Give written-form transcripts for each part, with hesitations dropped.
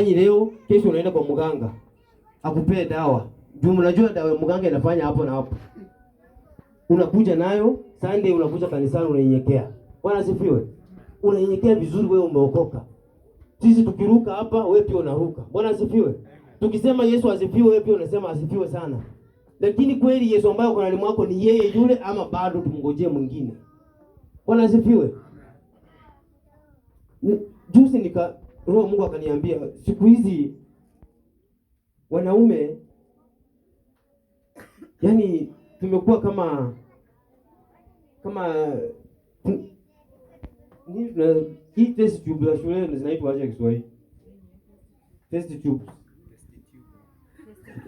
Leo kesho unaenda kwa mganga akupee dawa. Juu unajua dawa mganga inafanya hapo na hapo. Unakuja nayo Sunday, unakuja kanisani unanyenyekea. Bwana asifiwe. Unanyenyekea vizuri, wewe umeokoka. Sisi tukiruka hapa, wewe pia unaruka. Bwana asifiwe. Tukisema Yesu asifiwe, wewe pia unasema asifiwe sana. Lakini kweli Yesu ambaye uko ndani mwako ni yeye yule ama bado tumngojee mwingine? Bwana asifiwe. Juzi Roho Mungu akaniambia siku hizi wanaume yani tumekuwa kama hii test tube za shule zinaitwa aje Kiswahili? Test tube.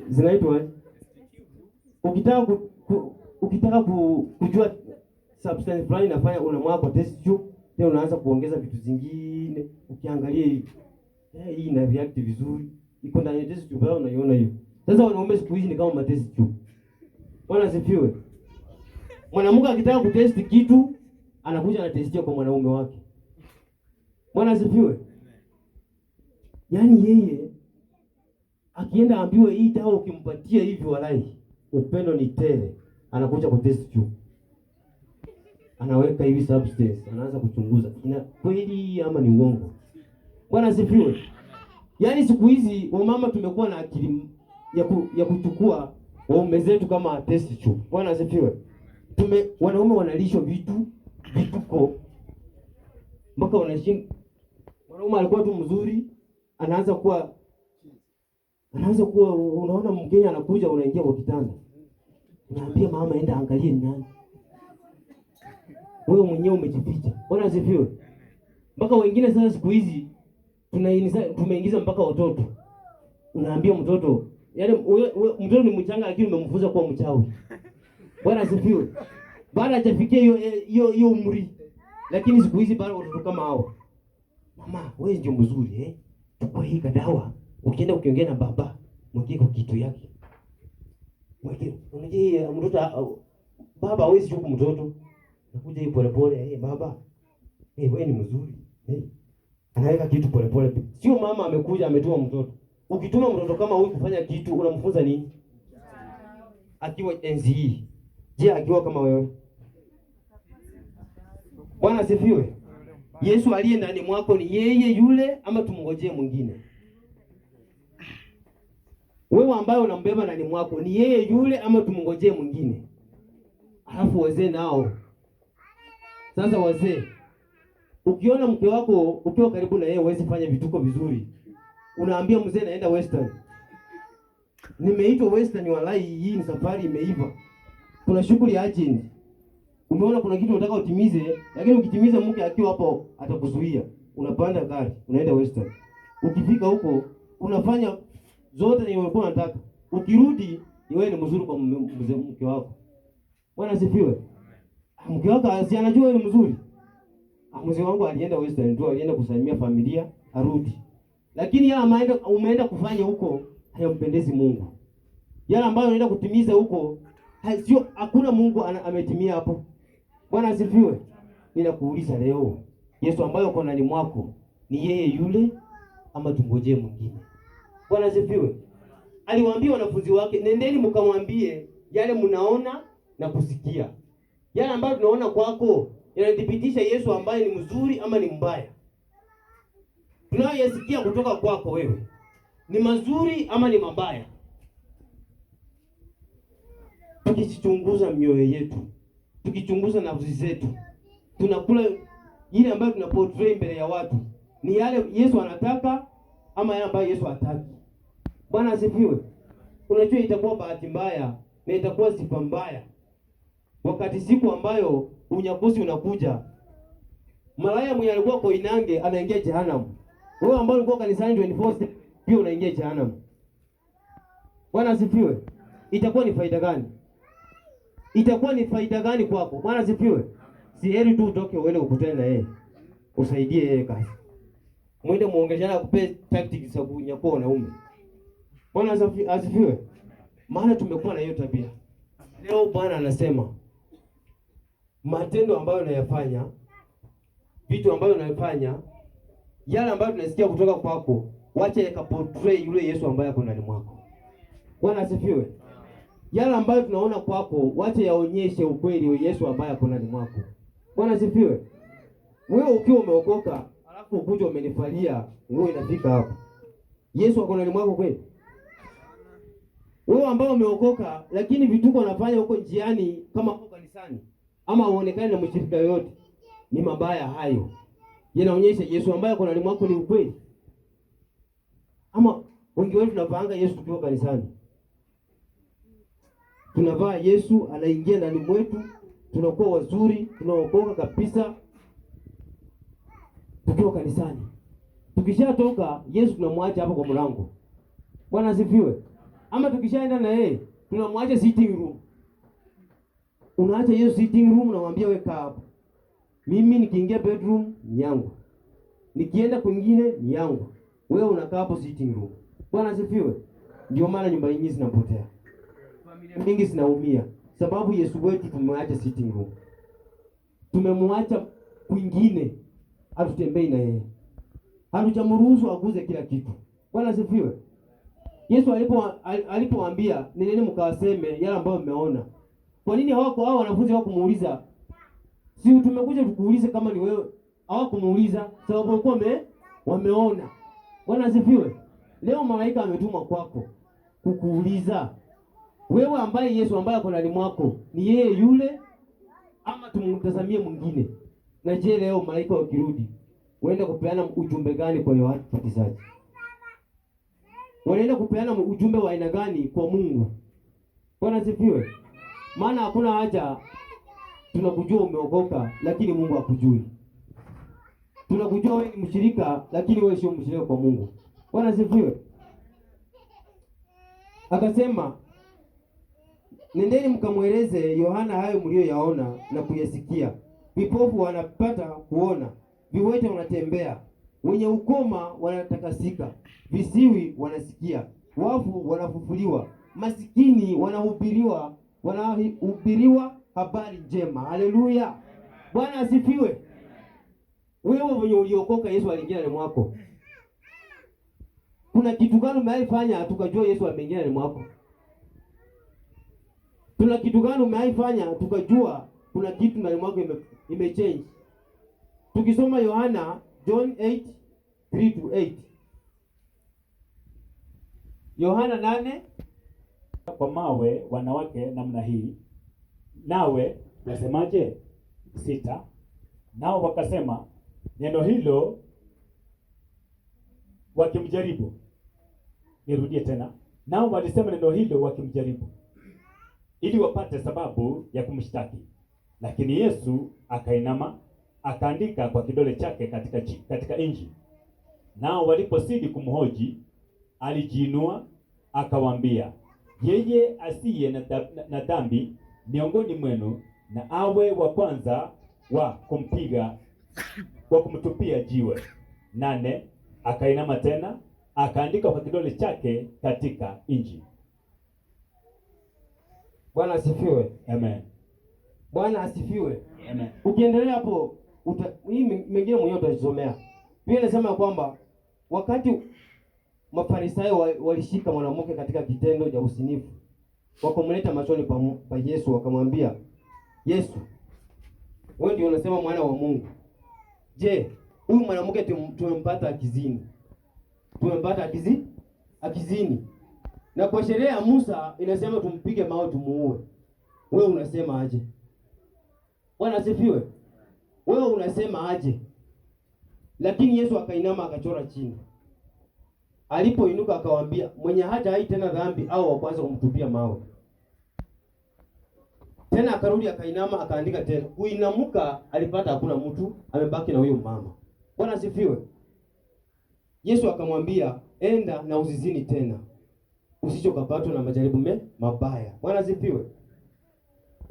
Zinaitwa ukitaka kujua substance fulani inafanya unamwaga kwa test tube, tena unaanza kuongeza vitu zingine. Ukiangalia hivi hii ina react vizuri, iko ndani ya test tube, unaiona hiyo. Sasa wanaume siku hizi ni kama ma test tube. Bwana asifiwe. Mwanamke akitaka kutest kitu anakuja na testia kwa mwanaume wake. Bwana asifiwe. Yaani yeye akienda ambiwe hii dawa ukimpatia hivi walai upendo ni tele, anakuja kwa test tube. Anaweka hivi substance, anaanza kuchunguza ina kweli ama ni uongo. Bwana asifiwe. Yaani siku hizi wamama tumekuwa na akili ya kuchukua waume zetu kama test tube. Bwana asifiwe. Wanaume wanalishwa vituko mpaka wanashinda. Mwanaume alikuwa tu mzuri, anaanza kuwa unaona mgeni anakuja, unaingia kwa kitanda. Unaambia mama enda angalie ni nani. Wewe mwenyewe umejificha. Bwana asifiwe. Mpaka wengine sasa siku hizi tumeingiza mpaka watoto. Unaambia mtoto, yaani mtoto ni mchanga lakini umemfunza kuwa mchawi. Bwana asifiwe. Bado hajafikia hiyo umri. Lakini siku hizi bado watoto kama hao. Mama, wewe ndio mzuri chukua hii dawa. Ukienda ukiongea na baba, mweke kwa kitu yake. Mweke, unajua mtoto baba hawezi chukua mtoto. Nakuja hii pole pole, baba. Wewe ni mzuri. Anaweka kitu pole pole. Sio mama amekuja ametuma mtoto. Ukituma mtoto kama huyu kufanya kitu unamfunza nini? Akiwa enzi hii. Je, akiwa kama wewe? Bwana asifiwe. Yesu aliye ndani mwako ni yeye yule ama tumngojee mwingine? Wewe ambaye unambeba ndani mwako ni yeye yule ama tumngojee mwingine? Alafu wazee nao. Sasa wazee, ukiona mke wako ukiwa karibu na yeye huwezi fanya vituko vizuri, unaambia mzee naenda Western. Nimeitwa Western walai, hii ni safari imeiva. Kuna shughuli urgent. Umeona kuna kitu unataka utimize, lakini ukitimiza mke akiwa hapo atakuzuia. Unapanda gari, unaenda Western. Ukifika huko unafanya zote ni ulikuwa unataka. Ukirudi wewe ni mzuri kwa mke wako. Bwana asifiwe. Mke wako anajua wewe ni mzuri. Mzee wangu alienda Western tu, alienda kusalimia familia, arudi. Lakini yale umeenda kufanya huko hayampendezi Mungu. Yale ambayo unaenda kutimiza huko sio, hakuna Mungu ametimia hapo. Bwana asifiwe. Ninakuuliza leo, Yesu ambaye uko ndani mwako ni yeye yule ama tungojee mwingine? Bwana asifiwe. Aliwaambia wanafunzi wake, nendeni mkamwambie yale mnaona na kusikia. Yale ambayo tunaona kwako yanadhibitisha Yesu ambaye ni mzuri ama ni mbaya. Tunayoyasikia kutoka kwako wewe ni mazuri ama ni mabaya? Tukichunguza mioyo yetu, tukichunguza nafsi zetu, tunakula ile ambayo tunaportray mbele ya watu ni yale Yesu anataka ama yale ambayo Yesu hataki? Bwana asifiwe. Unajua itakuwa bahati mbaya na itakuwa sifa mbaya wakati siku ambayo unyakuzi unakuja, malaya mwenye alikuwa kwa inange anaingia jehanamu. Wewe ambao ulikuwa kanisani 24 pia unaingia jehanamu. Bwana asifiwe. Itakuwa ni faida gani? Itakuwa ni faida gani kwako? Bwana asifiwe. Si heri tu utoke uende ukutane na yeye, usaidie yeye kazi. Mwende muongeleshana kupe tactics za kunyakua wanaume. Bwana asifiwe. Maana tumekuwa na hiyo tabia. Leo Bwana anasema matendo ambayo unayafanya, vitu ambavyo unayafanya, yale ambayo tunasikia kutoka kwako wacha yakaportray yule Yesu ambaye ako ndani mwako. Bwana asifiwe. Yale ambayo tunaona kwako, wacha yaonyeshe ukweli wa Yesu ambaye ako ndani mwako. Bwana asifiwe. Wewe ukiwa umeokoka, alafu ukuja umenifalia, wewe inafika hapo. Yesu ako ndani mwako kweli? Wewe ambao umeokoka lakini vituko unafanya huko njiani kama huko kanisani ama uonekane na mshirika yoyote, ni mabaya hayo. Yanaonyesha Yesu ambaye ako ndani mwako ni ukweli? Ama wengi wetu tunavaanga Yesu tukiwa kanisani. Tunavaa Yesu anaingia ndani mwetu, tunakuwa wazuri, tunaokoka kabisa tukiwa kanisani. Tukishatoka Yesu tunamwacha hapo kwa mlango. Bwana asifiwe. Ama tukishaenda na yeye tunamwacha sitting room. Unaacha Yesu sitting room, unamwambia weka hapo. Mimi nikiingia bedroom ni yangu, nikienda kwingine ni yangu, wewe unakaa hapo sitting room. Bwana asifiwe. Ndio maana nyumba nyingi zinapotea, familia nyingi zinaumia, sababu Yesu wetu tumemwacha sitting room, tumemwacha kwingine, hatutembei na yeye, hatujamruhusu aguze kila kitu. Bwana asifiwe. Yesu alipowaambia nendeni mkawaseme yale ambayo mmeona. Kwa nini hao wanafunzi hawakumuuliza? Si tumekuja tukuulize kama ni wewe. Hawakumuuliza sababu walikuwa wameona. Bwana asifiwe. Leo malaika ametumwa kwako kukuuliza wewe ambaye Yesu ambaye ako ndani mwako ni yeye yule ama tumtazamie mwingine? Na je, leo malaika wakirudi waenda kupeana ujumbe gani kwa Yohana Mbatizaji? Wanaenda kupeana ujumbe wa aina gani kwa Mungu? Bwana asifiwe. Maana hakuna haja tunakujua umeokoka lakini Mungu hakujui. Tunakujua wewe ni mshirika lakini wewe sio mshirika kwa Mungu. Bwana asifiwe. Akasema, nendeni mkamweleze Yohana hayo mlioyaona na kuyasikia. Vipofu wanapata kuona, viwete wanatembea, wenye ukoma wanatakasika, visiwi wanasikia, wafu wanafufuliwa, masikini wanahubiriwa habari njema. Haleluya. Bwana asifiwe. Wewe mwenye uliokoka Yesu aliingia ndani mwako. Kuna kitu gani umeifanya tukajua Yesu ameingia ndani mwako? Kuna kitu gani umeifanya tukajua kuna kitu ndani mwako imechange? Tukisoma Yohana John 8:3-8. Yohana 8, kwa mawe wanawake namna hii, nawe nasemaje? 6. Nao wakasema neno hilo wakimjaribu. Nirudie tena. Nao walisema neno hilo wakimjaribu, ili wapate sababu ya kumshtaki. Lakini Yesu akainama, akaandika kwa kidole chake katika inji. Nao walipozidi kumhoji, alijiinua akawaambia, yeye asiye na dhambi miongoni mwenu na awe wa kwanza wa kumtupia jiwe. 8. Akainama tena akaandika kwa kidole chake katika inji. Bwana asifiwe. Amen. Bwana asifiwe. Amen. Ukiendelea hapo hii mengine mwenyewe utasomea. Pia nasema kwamba wakati Mafarisayo walishika mwanamke katika kitendo cha usinifu, wakamleta machoni pa Yesu, wakamwambia, Yesu, wewe ndio unasema mwana wa Mungu. Je, huyu mwanamke tumempata akizini? Tumempata akizini. Na kwa sheria ya Musa inasema tumpige mawe tumuue. Wewe unasema aje? Bwana asifiwe. Wewe unasema aje? Lakini Yesu akainama akachora chini. Alipoinuka akawaambia, mwenye haja hai tena dhambi au wa kwanza kumtupia mawe. Tena akarudi akainama akaandika tena. Kuinamuka alipata hakuna mtu, amebaki na huyo mama. Bwana asifiwe. Yesu akamwambia, enda na usizini tena, usichokapatwa na majaribu mabaya. Bwana asifiwe.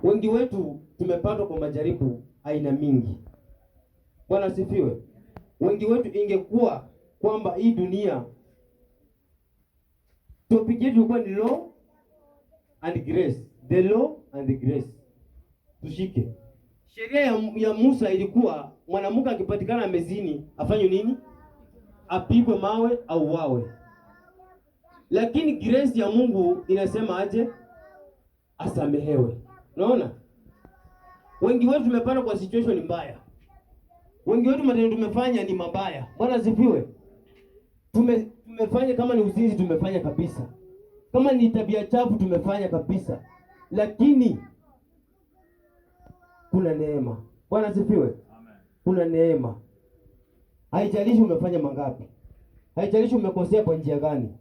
Wengi wetu tumepatwa kwa majaribu aina mingi. Bwana asifiwe. Wengi wetu ingekuwa kwamba hii dunia topic yetu ilikuwa ni law and grace. The law and the grace. Tushike. Sheria ya Musa ilikuwa mwanamke akipatikana amezini afanye nini? apigwe mawe au wawe. Lakini grace ya Mungu inasema aje? Asamehewe. Unaona? Wengi wetu tumepanda kwa situation mbaya. Wengi wetu matendo tumefanya ni mabaya. Bwana asifiwe. Tumefanya kama ni uzinzi tumefanya kabisa. Kama ni tabia chafu tumefanya kabisa. Lakini kuna neema. Bwana asifiwe. Amen. Kuna neema. Haijalishi umefanya mangapi. Haijalishi umekosea kwa njia gani.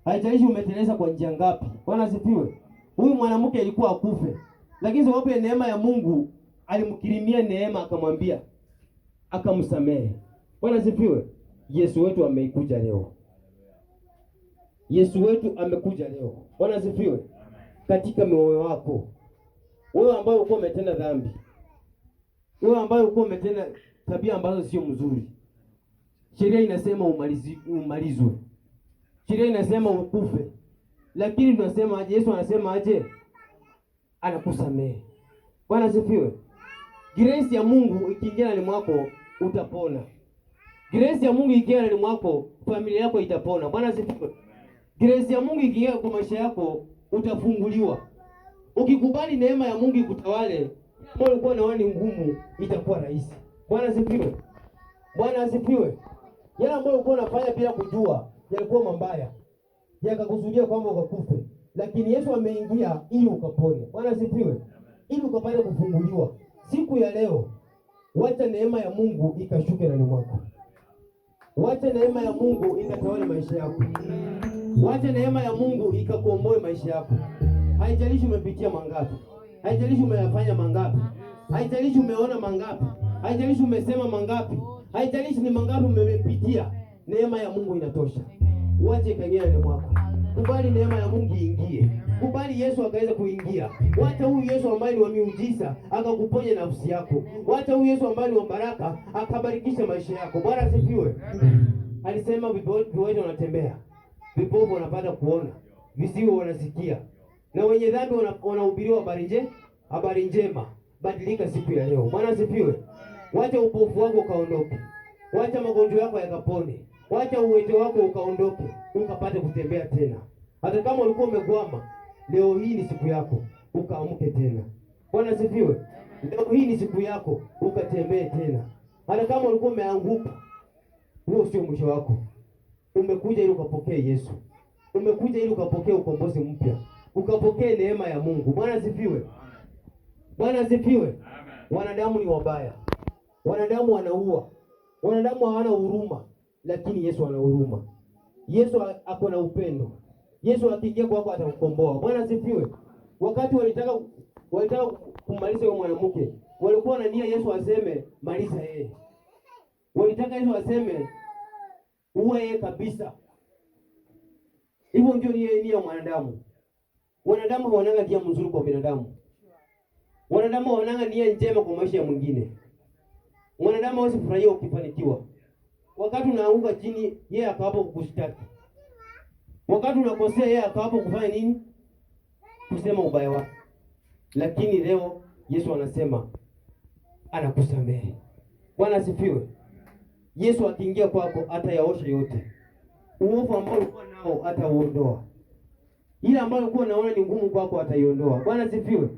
Haijalishi umeteleza kwa njia ngapi. Bwana asifiwe. Huyu mwanamke alikuwa akufe, lakini sababu ya neema ya Mungu alimkirimia neema, akamwambia, akamsamehe. Bwana asifiwe. Yesu wetu amekuja leo. Yesu wetu amekuja leo. Bwana asifiwe. Katika moyo wako wewe ambaye uko umetenda dhambi, wewe ambaye uko umetenda tabia ambazo sio mzuri, sheria inasema umalizwe. Sheria inasema ukufe. Lakini tunasema aje? Yesu anasema aje? Anakusamehe. Bwana asifiwe. Grace ya Mungu ikiingia ndani mwako utapona. Grace ya Mungu ikiingia ndani mwako familia yako itapona. Bwana asifiwe. Grace ya Mungu ikiingia kwa maisha yako utafunguliwa. Ukikubali neema ya Mungu ikutawale, kama ulikuwa unaona ni ngumu itakuwa rahisi. Bwana asifiwe. Bwana asifiwe. Yale ambayo ulikuwa unafanya bila kujua yalikuwa mabaya, yakakusudia kwamba ukakufe, lakini Yesu ameingia ili ukapone. Bwana asifiwe. Ili ukapate kufunguliwa. Siku ya leo wacha neema ya Mungu ikashuke ndani mwako. Wacha neema ya Mungu ikatawale maisha yako. Wacha neema ya Mungu ikakomboe maisha yako. Haijalishi umepitia mangapi. Haijalishi umeyafanya mangapi. Haijalishi umeona mangapi. Haijalishi umesema mangapi. Haijalishi ni mangapi umepitia. Neema ya Mungu inatosha. Wache kaingia ndani mwako. Kubali neema ya Mungu iingie. Kubali Yesu akaweza kuingia. Wacha huyu Yesu ambaye ni wa miujiza akakuponya nafsi yako. Wacha huyu Yesu ambaye ni wa baraka akabarikisha maisha yako. Bwana asifiwe. Alisema vipofu wanatembea, vipofu wanapata kuona, visiwi wanasikia, na wenye dhambi wanahubiriwa habari njema. Badilika siku ya leo. Bwana asifiwe. Wacha upofu wako ukaondoke. Wacha magonjwa yako yakapone. Wacha uwete wako ukaondoke, ukapate kutembea tena. Hata kama ulikuwa umekwama, leo hii ni siku yako, ukaamke tena. Bwana asifiwe. Leo hii ni siku yako, ukatembee tena. Hata kama ulikuwa umeanguka, huo sio mwisho wako. Umekuja ili ukapokee Yesu. Umekuja ili ukapokee ukombozi mpya. Ukapokee neema ya Mungu. Bwana asifiwe. Bwana asifiwe. Wanadamu ni wabaya. Wanadamu wanaua. Wanadamu hawana huruma. Lakini Yesu ana huruma. Yesu ako na upendo. Yesu akiingia kwako atakukomboa. Bwana asifiwe. Wakati walitaka kumaliza yule mwanamke, walikuwa na nia Yesu aseme maliza yeye. Walitaka Yesu aseme uwe yeye kabisa. Hivyo ndio nia ya mwanadamu. Wanadamu hawananga nia mzuri kwa binadamu. Wanadamu hawananga nia njema kwa maisha ya mwingine. Mwanadamu hawezi furahia ukifanikiwa. Wakati unaanguka chini, yeye akawapo kukushtaki. Wakati unakosea, yeye akawapo kufanya nini? Kusema ubaya wako. Lakini leo Yesu anasema anakusamehe. Bwana asifiwe. Yesu akiingia kwako atayaosha yote. Uovu ambao ulikuwa nao atauondoa. Ile ambayo ulikuwa unaona ni ngumu kwako ataiondoa. Bwana asifiwe.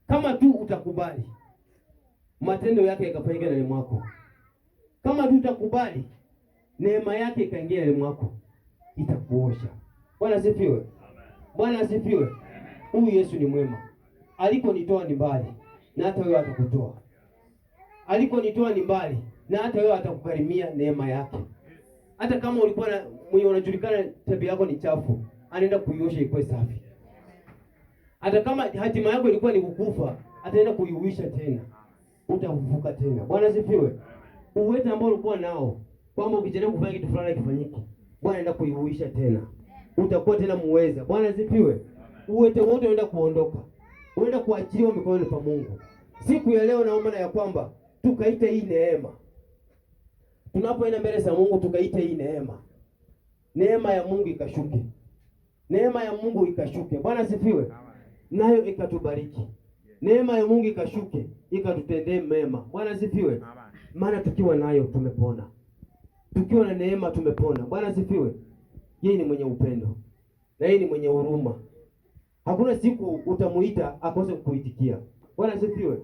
Kama tu utakubali, matendo yake yakafanyika ndani mwako. Kama tu utakubali, neema yake ikaingia ndani mwako, itakuosha. Bwana asifiwe. Bwana asifiwe. Huyu Yesu ni mwema. Aliponitoa ni mbali, na hata wewe atakutoa. Aliponitoa ni mbali, na hata wewe atakukarimia neema yake. Hata kama ulikuwa mwenye unajulikana tabia yako ni chafu, anaenda kuiosha ikuwe safi. Hata kama hatima yako ilikuwa ni kukufa, ataenda kuiuisha tena. Utafufuka tena. Bwana asifiwe. Uwete ambao ulikuwa nao, kwamba ukijaribu kufanya kitu fulani kifanyike, Bwana anaenda kuiuisha tena. Utakuwa tena muweza. Bwana asifiwe. Uwete wote unaenda kuondoka. Unaenda kuachiliwa mikononi pa Mungu. Siku ya leo naomba ya kwamba tukaita hii neema. Tunapoenda mbele za Mungu tukaita hii neema. Neema ya Mungu ikashuke. Neema ya Mungu ikashuke. Bwana asifiwe. Nayo ikatubariki. Neema ya Mungu ikashuke, ikatutendee mema. Bwana asifiwe. Maana tukiwa nayo tumepona. tukiwa na neema tumepona. Bwana asifiwe. Yeye ni mwenye upendo na yeye ni mwenye huruma. Hakuna siku utamuita akose kukuitikia. Bwana asifiwe.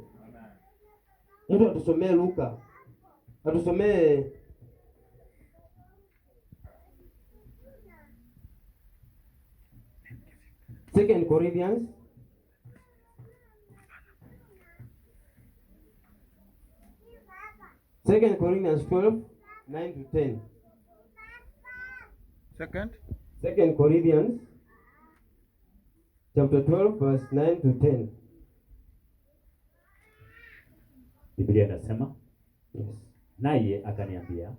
Mtu atusomee Luka, atusomee Second Corinthians Second Corinthians 12, 9 to 10. Second Corinthians chapter 12 verse 9 to 10. Biblia inasema, Yes. naye akaniambia,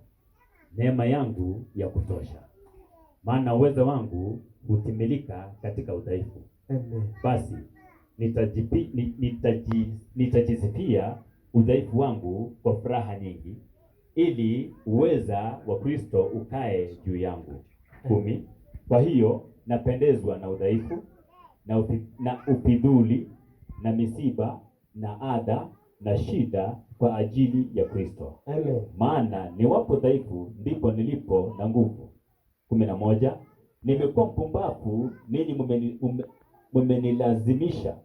neema yangu ya kutosha, maana uwezo wangu hutimilika katika udhaifu. Amen. Basi nitajisifia udhaifu wangu kwa furaha nyingi, ili uweza wa Kristo ukae juu yangu. 10. Kwa hiyo napendezwa na udhaifu na ufidhuli na misiba na adha na shida kwa ajili ya Kristo. Amen. Maana niwapo dhaifu ndipo nilipo na nguvu. 11. Nimekuwa mpumbavu, ninyi mmenilazimisha,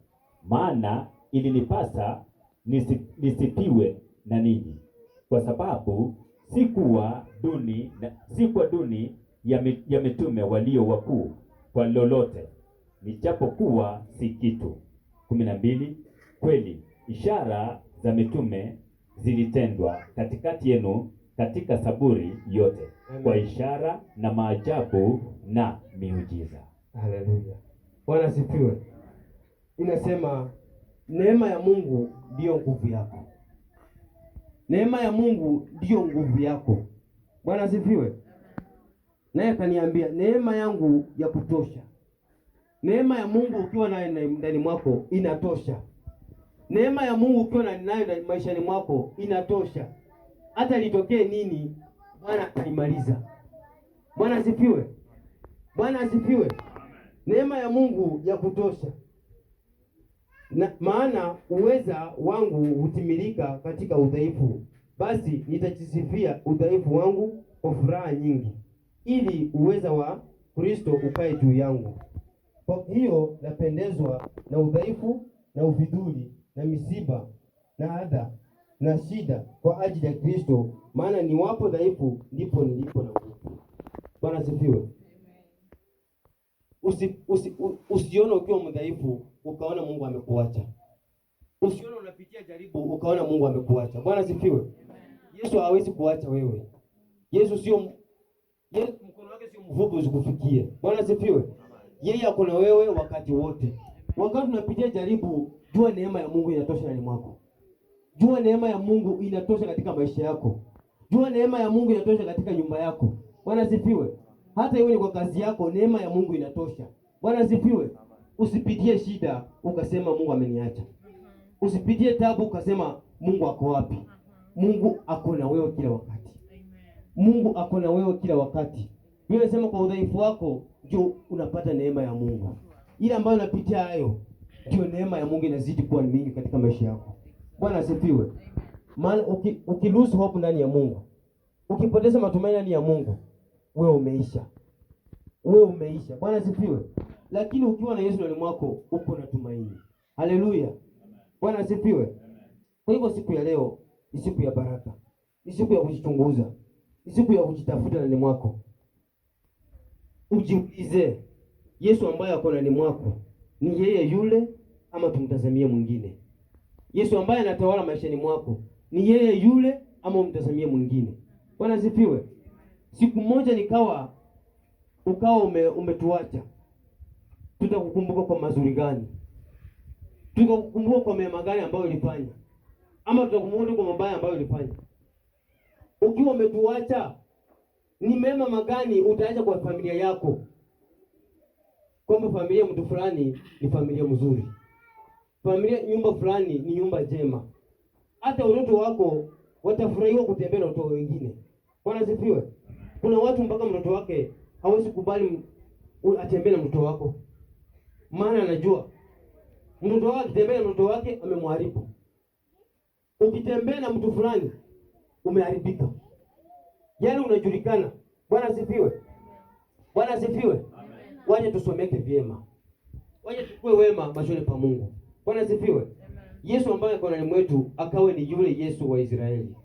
maana ilinipasa nisifiwe na ninyi, kwa sababu sikuwa duni ya mitume walio wakuu kwa lolote, nijapokuwa si kitu. 12. Kweli ishara za mitume zilitendwa katikati yenu katika saburi yote. Amen. Kwa ishara na maajabu na miujiza. Haleluya. Bwana asifiwe. Inasema neema ya Mungu ndiyo nguvu yako. Neema ya Mungu ndiyo nguvu yako. Bwana asifiwe. Naye akaniambia neema yangu ya kutosha. Neema ya Mungu ukiwa nayo ndani mwako inatosha. Neema ya Mungu ukiwa nayo maishani mwako inatosha. Hata litokee nini, Bwana alimaliza. Bwana asifiwe. Bwana asifiwe. Neema ya Mungu ya kutosha. Maana uweza wangu hutimilika katika udhaifu. Basi nitajisifia udhaifu wangu kwa furaha nyingi, ili uweza wa Kristo ukae juu yangu. Kwa hiyo napendezwa na udhaifu na ufidhuli na misiba na adha na shida kwa ajili ya Kristo, maana niwapo dhaifu ndipo nilipo na nguvu. Bwana asifiwe. Usione ukiwa mdhaifu ukaona Mungu amekuacha. Usione unapitia jaribu ukaona Mungu amekuacha. Bwana asifiwe. Yesu hawezi kuacha wewe. Yesu mkono wake sio mfupi usikufikie. Bwana asifiwe. Yeye ako na wewe wakati wote. Wakati unapitia jaribu, jua neema ya Mungu inatosha ndani mwako. Jua neema ya Mungu inatosha katika maisha yako. Jua neema ya Mungu inatosha katika nyumba yako. Bwana asifiwe. Hata iwe ni kwa kazi yako, neema ya Mungu inatosha. Bwana asifiwe. Usipitie shida ukasema Mungu ameniacha. Usipitie tabu ukasema Mungu ako wapi? Mungu ako na wewe kila wakati. Mungu ako na wewe kila wakati. Biblia inasema kwa udhaifu wako ndio unapata neema ya Mungu. Ile ambayo unapitia hayo ndio neema ya Mungu inazidi kuwa mingi katika maisha yako. Bwana asifiwe. Maana ukilose hope ndani ya Mungu, ukipoteza matumaini ndani ya Mungu, wewe umeisha. Wewe umeisha. Bwana asifiwe. Lakini ukiwa na Yesu ndani mwako, uko na tumaini. Haleluya. Bwana asifiwe. Kwa hivyo siku ya leo ni siku ya baraka. Ni siku ya kujichunguza. Ni siku ya kujitafuta ndani mwako. Ujiulize, Yesu ambaye ako ndani mwako ni yeye yule ama tumtazamie mwingine? Yesu ambaye anatawala maishani mwako ni yeye yule ama umtazamie mwingine? Bwana asifiwe. Siku moja ukawa umetuacha, tutakukumbuka kwa mazuri gani? Tutakukumbuka kwa mema gani ambayo ulifanya? Ama tutakukumbuka kwa mabaya ambayo ulifanya? Ukiwa umetuacha, ni mema magani utaacha kwa familia yako? Kwamba familia mtu fulani ni familia mzuri. Nyumba fulani ni nyumba njema. Hata watoto wako watafurahiwa kutembea na watoto wengine. Bwana asifiwe. Kuna watu mpaka mtoto wake hawezi kubali atembee na mtoto wako. Maana anajua mtoto wake akitembea na mtoto wake amemharibu. Ukitembea na mtu fulani umeharibika. yaani unajulikana. Bwana asifiwe. Bwana asifiwe. Waje tusomeke vyema, waje tukue wema machoni pa Mungu. Bwana asifiwe. Yesu ambaye kwa ndani mwetu akawe ni yule Yesu wa Israeli,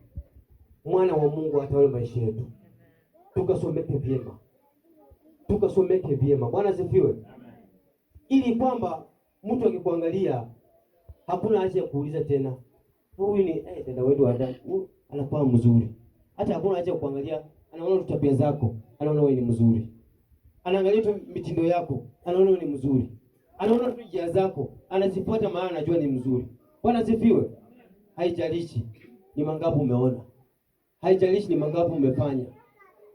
mwana wa Mungu atawale maisha yetu. Tukasomeke vyema, tukasomeke vyema. Bwana asifiwe. Ili kwamba mtu akikuangalia hakuna haja ya kuuliza tena, huyu ni dada wetu wa Adamu, huyu anakuwa mzuri. Hata hakuna haja ya kuangalia, anaona tu tabia zako, anaona wewe ni mzuri. Anaangalia tu mitindo yako, anaona wewe ni mzuri. Anaona tu njia zako, anazifuata maana anajua ni mzuri. Bwana asifiwe. Haijalishi ni mangapi umeona, haijalishi ni mangapi umefanya.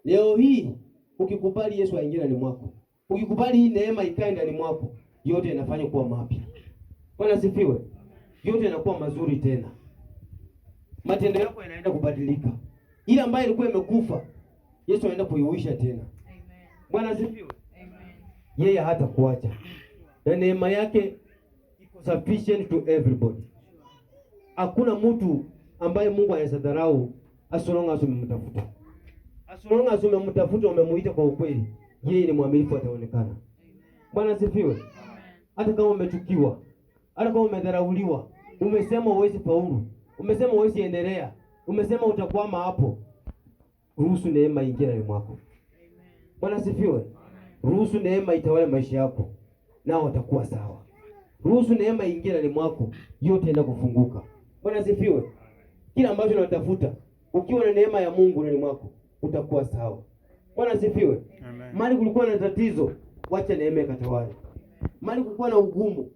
Leo hii ukikubali Yesu aingie ndani mwako, ukikubali hii neema ikae ndani mwako, yote yanafanya kuwa mapya. Bwana asifiwe. Yote yanakuwa mazuri tena. Matendo yako yanaenda kubadilika. Ile ambayo ilikuwa imekufa, Yesu anaenda kuiuisha tena. Amen. Bwana asifiwe. Amen. Yeye hata kuacha. Na neema yake iko sufficient to everybody. Hakuna mtu ambaye Mungu anasadharau asolonga asumemtafuta. Asolonga asumemtafuta, umemuita kwa ukweli, yeye ni mwaminifu, ataonekana. Bwana asifiwe. Hata kama umechukiwa, hata kama umedharauliwa, umesema huwezi faulu, umesema huwezi endelea, umesema utakwama hapo, ruhusu neema ingie ndani mwako. Bwana asifiwe. Ruhusu neema itawale maisha yako, nao watakuwa sawa. Ruhusu neema ingie ndani mwako, yote yanaenda kufunguka. Bwana asifiwe. Kila ambacho unatafuta, ukiwa na neema ya Mungu ndani mwako, utakuwa sawa. Bwana asifiwe. Mali kulikuwa na tatizo, wacha neema ikatawale. Mali kulikuwa na ugumu,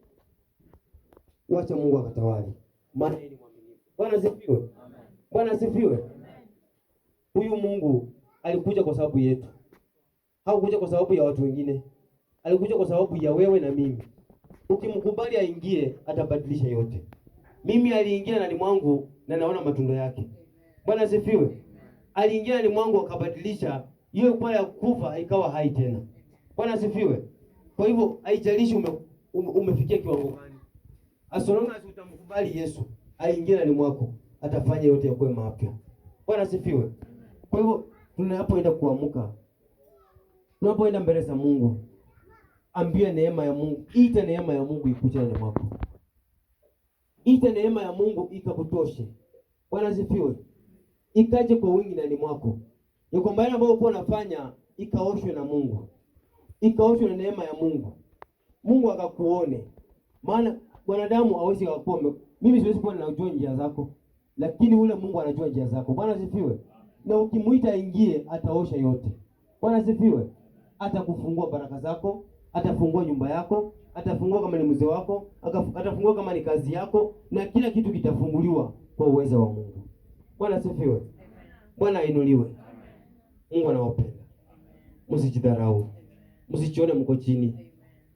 wacha Mungu akatawale. Maana yeye ni mwaminifu. Bwana asifiwe. Bwana asifiwe. Huyu Mungu alikuja kwa sababu yetu. Hakukuja kwa sababu ya watu wengine. Alikuja kwa sababu ya wewe na mimi. Ukimkubali aingie, atabadilisha yote. Mimi aliingia ndani mwangu na naona matunda yake. Bwana asifiwe. Aliingia ndani mwangu akabadilisha hiyo kwa ya kufa ikawa hai tena. Bwana asifiwe. Kwa hivyo haijalishi umefikia kiwango gani. Asolonga utamkubali Yesu, aingie ndani mwako, atafanya yote yakuwe mapya. Bwana asifiwe. Kwa hivyo tunapoenda kuamka, tunapoenda mbele za Mungu, ambia neema ya Mungu, ita neema ya Mungu ikuje ndani mwako. Ita neema ya Mungu ikakutoshe. Bwana asifiwe. Ikaje kwa wingi ndani mwako. Ni kwamba yale ambayo uko unafanya ikaoshwe na Mungu. Ikaoshwe na neema ya Mungu. Mungu akakuone. Maana wanadamu hawezi kukuona. Mimi siwezi kuwa najua njia zako, lakini ule Mungu anajua njia zako. Bwana asifiwe. Na ukimuita aingie, ataosha yote. Bwana asifiwe. Atakufungua baraka zako, atafungua nyumba yako, atafungua kama ni mzee wako, atafungua kama ni kazi yako, na kila kitu kitafunguliwa kwa uwezo wa Mungu. Bwana asifiwe. Bwana ainuliwe. Mungu anawapenda. Msijidharau. Msijione mko chini.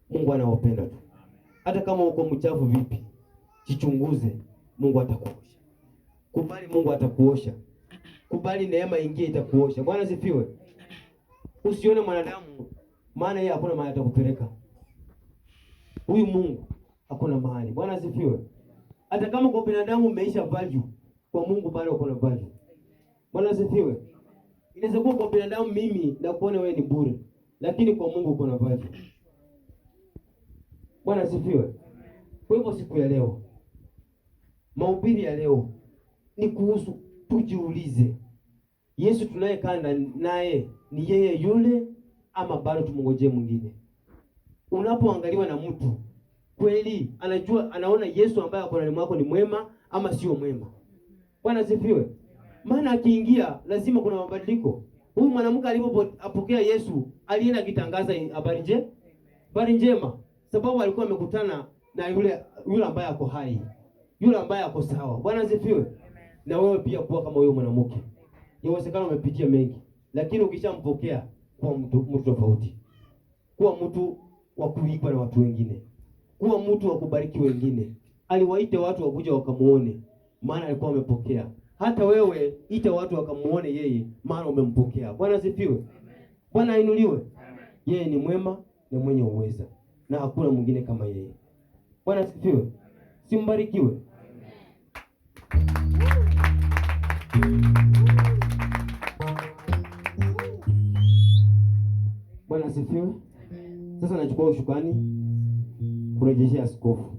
Mungu anawapenda tu. Hata kama uko mchafu vipi, jichunguze, Mungu atakuosha. Kubali Mungu atakuosha. Kubali neema ingie itakuosha. Bwana asifiwe. Usione mwanadamu, maana yeye hakuna mahali atakupeleka. Huyu Mungu hakuna mahali. Bwana asifiwe. Hata kama kwa binadamu umeisha value, kwa Mungu bado uko na value. Bwana asifiwe. Inaweza kuwa kwa binadamu mimi na kuona wewe ni bure, lakini kwa Mungu uko na value. Bwana asifiwe. Kwa hivyo siku ya leo, mahubiri ya leo ni kuhusu tujiulize, Yesu tunayekaa naye ni yeye yule ama bado tumngojee mwingine? Unapoangaliwa na mtu, kweli anajua, anaona Yesu ambaye ako ndani mwako ni mwema ama sio mwema? Bwana asifiwe. Maana akiingia lazima kuna mabadiliko. Huyu mwanamke alipopokea Yesu, alienda akitangaza habari njema, sababu alikuwa amekutana na yule ambaye ako hai, yule ambaye ako sawa. Bwana asifiwe. Na wewe pia kuwa kama huyo mwanamke. Inawezekana umepitia mengi, lakini ukishampokea kuwa mtu tofauti. Kuwa mtu wa kuigwa na watu wengine. Kuwa mtu wa kubariki wengine. Aliwaita watu wakuja wakamuone, maana alikuwa amepokea. Hata wewe ita watu wakamuone yeye, maana umempokea. Bwana asifiwe. Bwana ainuliwe. Yeye ni mwema na mwenye uweza, na hakuna mwingine kama yeye. Bwana asifiwe. Simbarikiwe. asifiwe. Sasa nachukua ushukani kurejeshea askofu,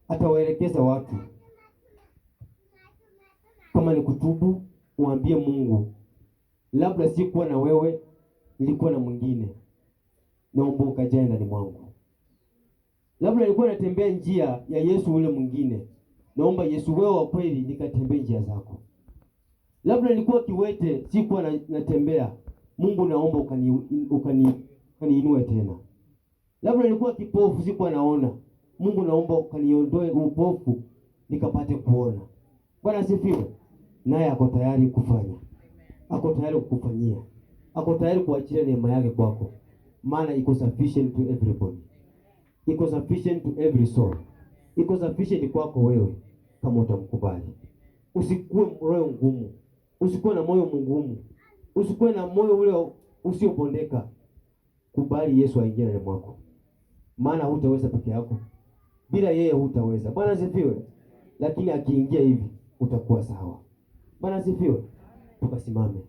atawaelekeza watu kama ni kutubu, uambie Mungu, labda sikuwa na wewe, nilikuwa na mwingine, naomba ukajae ndani mwangu. Labda nilikuwa natembea njia ya Yesu ule mwingine, naomba Yesu wewe wa kweli nikatembee njia zako. Labda nilikuwa kiwete, sikuwa natembea, Mungu naomba ukaniinue tena. Labda nilikuwa kipofu, sikuwa naona, Mungu naomba ukaniondoe upofu nikapate kuona. Bwana asifiwe. Naye ako tayari kufanya, ako tayari kukufanyia, ako tayari kuachilia neema yake kwako, maana iko sufficient to everybody, iko sufficient to every soul, iko sufficient kwako wewe kama utamkubali. Usikuwe moyo ngumu, usikuwe na moyo mgumu, usikuwe na moyo ule usiopondeka. Kubali Yesu aingie ndani mwako, maana hutaweza peke yako, bila yeye hutaweza. Bwana asifiwe. Lakini akiingia hivi utakuwa sawa. Bwana asifiwe. Tukasimame.